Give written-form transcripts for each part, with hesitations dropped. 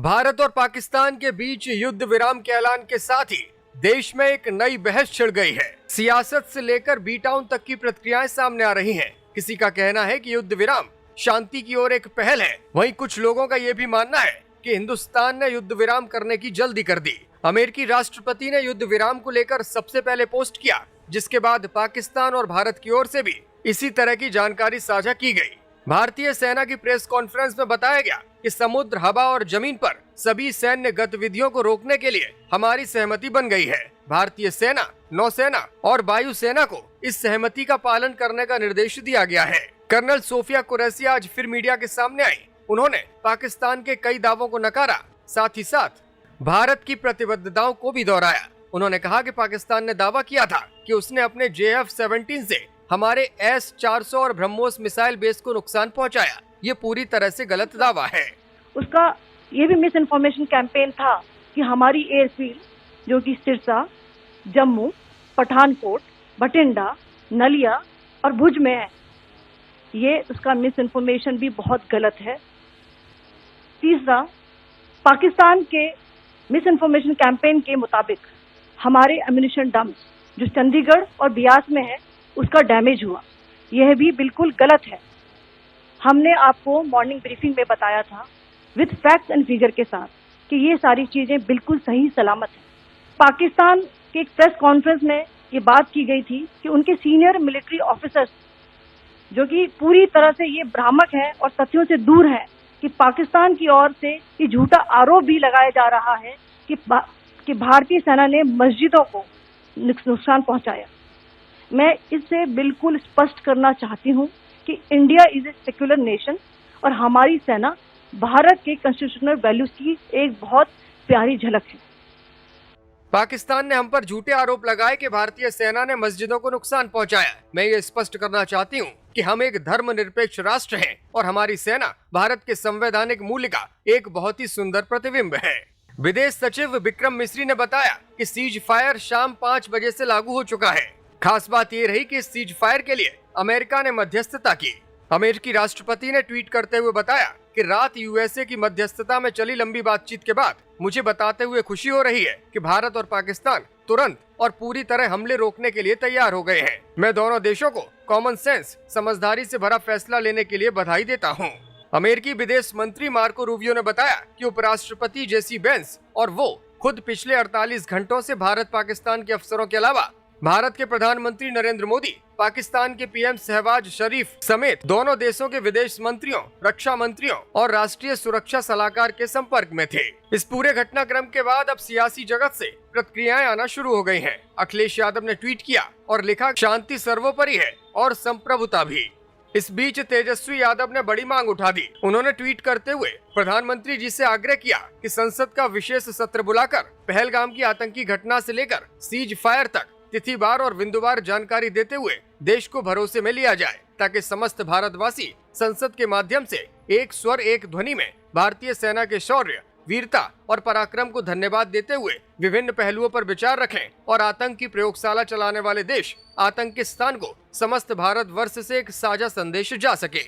भारत और पाकिस्तान के बीच युद्ध विराम के ऐलान के साथ ही देश में एक नई बहस छिड़ गई है। सियासत से लेकर बी टाउन तक की प्रतिक्रियाएं सामने आ रही हैं। किसी का कहना है कि युद्ध विराम शांति की ओर एक पहल है, वहीं कुछ लोगों का ये भी मानना है कि हिंदुस्तान ने युद्ध विराम करने की जल्दी कर दी। अमेरिकी राष्ट्रपति ने युद्ध विराम को लेकर सबसे पहले पोस्ट किया, जिसके बाद पाकिस्तान और भारत की ओर से भी इसी तरह की जानकारी साझा की गई। भारतीय सेना की प्रेस कॉन्फ्रेंस में बताया गया कि समुद्र, हवा और जमीन पर सभी सैन्य गतिविधियों को रोकने के लिए हमारी सहमति बन गई है। भारतीय सेना, नौसेना और वायुसेना को इस सहमति का पालन करने का निर्देश दिया गया है। कर्नल सोफिया कुरैशी आज फिर मीडिया के सामने आई। उन्होंने पाकिस्तान के कई दावों को नकारा, साथ ही साथ भारत की प्रतिबद्धताओं को भी दोहराया। उन्होंने कहा कि पाकिस्तान ने दावा किया था कि उसने अपने JF-17 से हमारे S-400 और ब्रह्मोस मिसाइल बेस को नुकसान पहुंचाया। ये पूरी तरह से गलत दावा है। उसका ये भी मिस इन्फॉर्मेशन कैंपेन था कि हमारी एयरफील्ड जो कि सिरसा, जम्मू, पठानकोट, बठिंडा, नलिया और भुज में है, ये उसका मिस इन्फॉर्मेशन भी बहुत गलत है। तीसरा, पाकिस्तान के मिस इन्फॉर्मेशन कैंपेन के मुताबिक हमारे एम्यूनिशन डंप्स जो चंडीगढ़ और बियास में है उसका डैमेज हुआ, यह भी बिल्कुल गलत है। हमने आपको मॉर्निंग ब्रीफिंग में बताया था विद फैक्ट्स एंड फिगर के साथ कि ये सारी चीजें बिल्कुल सही सलामत है। पाकिस्तान के एक प्रेस कॉन्फ्रेंस में ये बात की गई थी कि उनके सीनियर मिलिट्री ऑफिसर्स जो कि पूरी तरह से ये भ्रामक है और तथ्यों से दूर है कि पाकिस्तान की ओर से ये झूठा आरोप भी लगाया जा रहा है कि भारतीय सेना ने मस्जिदों को नुकसान पहुंचाया। मैं इससे बिल्कुल स्पष्ट करना चाहती हूं कि India is a secular nation और हमारी सेना भारत के कॉन्स्टिट्यूशनल वैल्यूज की एक बहुत प्यारी झलक है। पाकिस्तान ने हम पर झूठे आरोप लगाए कि भारतीय सेना ने मस्जिदों को नुकसान पहुंचाया। मैं ये स्पष्ट करना चाहती हूं कि हम एक धर्मनिरपेक्ष राष्ट्र हैं और हमारी सेना भारत के संवैधानिक मूल्य का एक बहुत ही सुंदर प्रतिबिंब है। विदेश सचिव विक्रम मिस्री ने बताया कि सीज फायर शाम 5 बजे से लागू हो चुका है। खास बात ये रही कि इस सीज फायर के लिए अमेरिका ने मध्यस्थता की। अमेरिकी राष्ट्रपति ने ट्वीट करते हुए बताया कि रात USA की मध्यस्थता में चली लंबी बातचीत के बाद मुझे बताते हुए खुशी हो रही है कि भारत और पाकिस्तान तुरंत और पूरी तरह हमले रोकने के लिए तैयार हो गए हैं। मैं दोनों देशों को कॉमन सेंस, समझदारी से भरा फैसला लेने के लिए बधाई देता हूँ। अमेरिकी विदेश मंत्री मार्को रूबियो ने बताया कि उपराष्ट्रपति JC वेंस और वो खुद पिछले 48 घंटों से भारत पाकिस्तान के अफसरों के अलावा भारत के प्रधानमंत्री नरेंद्र मोदी, पाकिस्तान के PM शहबाज शरीफ समेत दोनों देशों के विदेश मंत्रियों, रक्षा मंत्रियों और राष्ट्रीय सुरक्षा सलाहकार के संपर्क में थे। इस पूरे घटनाक्रम के बाद अब सियासी जगत से प्रतिक्रियाएं आना शुरू हो गई हैं। अखिलेश यादव ने ट्वीट किया और लिखा, शांति सर्वोपरि है और संप्रभुता भी। इस बीच तेजस्वी यादव ने बड़ी मांग उठा दी। उन्होंने ट्वीट करते हुए प्रधानमंत्री जी से आग्रह किया कि संसद का विशेष सत्र बुलाकर पहलगाम की आतंकी घटना से लेकर सीज फायर तक तिथिवार और बिंदुवार जानकारी देते हुए देश को भरोसे में लिया जाए, ताकि समस्त भारतवासी संसद के माध्यम से एक स्वर एक ध्वनि में भारतीय सेना के शौर्य, वीरता और पराक्रम को धन्यवाद देते हुए विभिन्न पहलुओं पर विचार रखें और आतंक की प्रयोगशाला चलाने वाले देश आतंकिस्तान को समस्त भारतवर्ष से एक साझा संदेश जा सके।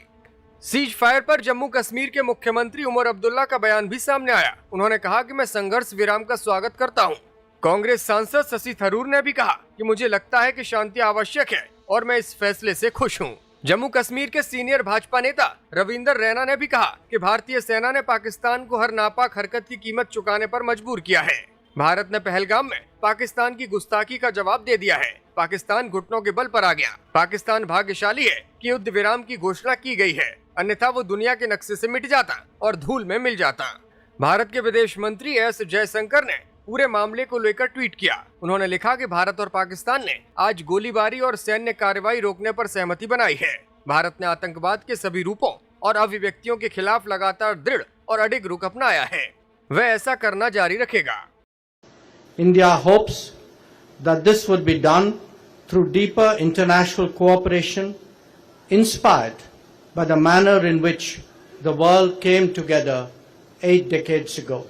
सीज फायर पर जम्मू कश्मीर के मुख्यमंत्री उमर अब्दुल्ला का बयान भी सामने आया। उन्होंने कहा कि मैं संघर्ष विराम का स्वागत करता हूँ। कांग्रेस सांसद शशि थरूर ने भी कहा कि मुझे लगता है कि शांति आवश्यक है और मैं इस फैसले से खुश हूँ। जम्मू कश्मीर के सीनियर भाजपा नेता रविंदर रैना ने भी कहा कि भारतीय सेना ने पाकिस्तान को हर नापाक हरकत की कीमत चुकाने पर मजबूर किया है। भारत ने पहलगाम में पाकिस्तान की गुस्ताखी का जवाब दे दिया है। पाकिस्तान घुटनों के बल पर आ गया। पाकिस्तान भाग्यशाली है कि युद्ध विराम की घोषणा की गई है, अन्यथा वो दुनिया के नक्शे से मिट जाता और धूल में मिल जाता। भारत के विदेश मंत्री S जयशंकर ने पूरे मामले को लेकर ट्वीट किया। उन्होंने लिखा कि भारत और पाकिस्तान ने आज गोलीबारी और सैन्य कार्रवाई रोकने पर सहमति बनाई है। भारत ने आतंकवाद के सभी रूपों और अभिव्यक्तियों के खिलाफ लगातार दृढ़ और अडिग रुख अपनाया है। वह ऐसा करना जारी रखेगा। India hopes that this would be done through deeper international cooperation inspired by the manner in which the world came together 8 decades ago.